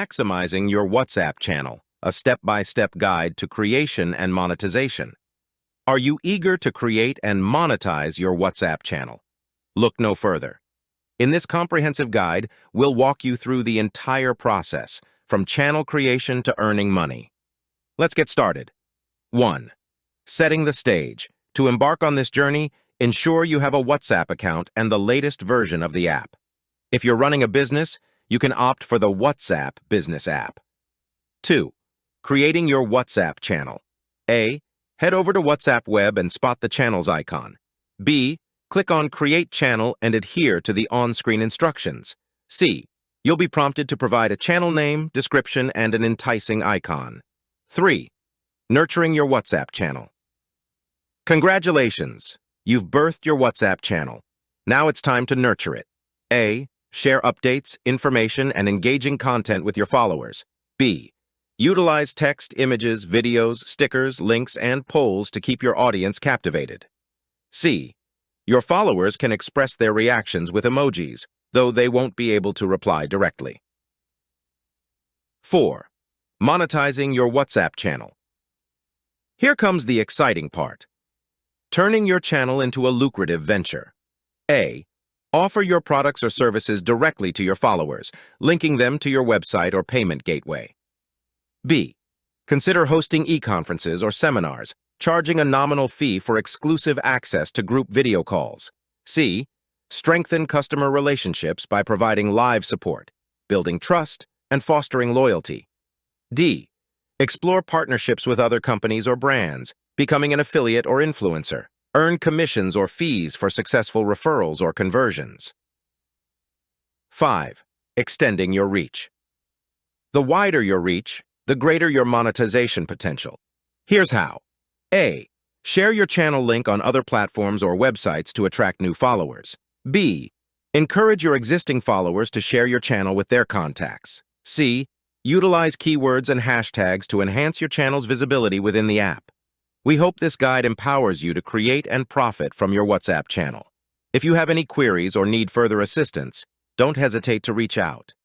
Maximizing your WhatsApp channel, a step-by-step guide to creation and monetization. Are you eager to create and monetize your WhatsApp channel? Look no further. In this comprehensive guide, we'll walk you through the entire process, from channel creation to earning money. Let's get started. 1. Setting the stage. To embark on this journey, ensure you have a WhatsApp account and the latest version of the app. If you're running a business, you can opt for the WhatsApp Business app. 2. Creating your WhatsApp channel. A. Head over to WhatsApp Web and spot the channel's icon. B. Click on Create Channel and adhere to the on-screen instructions. C. You'll be prompted to provide a channel name, description, and an enticing icon. 3. Nurturing your WhatsApp channel. Congratulations! You've birthed your WhatsApp channel. Now it's time to nurture it. A. Share updates, information, and engaging content with your followers. B. Utilize text, images, videos, stickers, links, and polls to keep your audience captivated. C. Your followers can express their reactions with emojis, though they won't be able to reply directly. 4. Monetizing your WhatsApp channel. Here comes the exciting part. Turning your channel into a lucrative venture. A. Offer your products or services directly to your followers, linking them to your website or payment gateway. B. Consider hosting e-conferences or seminars, charging a nominal fee for exclusive access to group video calls. C. Strengthen customer relationships by providing live support, building trust, and fostering loyalty. D. Explore partnerships with other companies or brands, becoming an affiliate or influencer. Earn commissions or fees for successful referrals or conversions. 5. Extending your reach. The wider your reach, the greater your monetization potential. Here's how. A. Share your channel link on other platforms or websites to attract new followers. B. Encourage your existing followers to share your channel with their contacts. C. Utilize keywords and hashtags to enhance your channel's visibility within the app. We hope this guide empowers you to create and profit from your WhatsApp channel. If you have any queries or need further assistance, don't hesitate to reach out.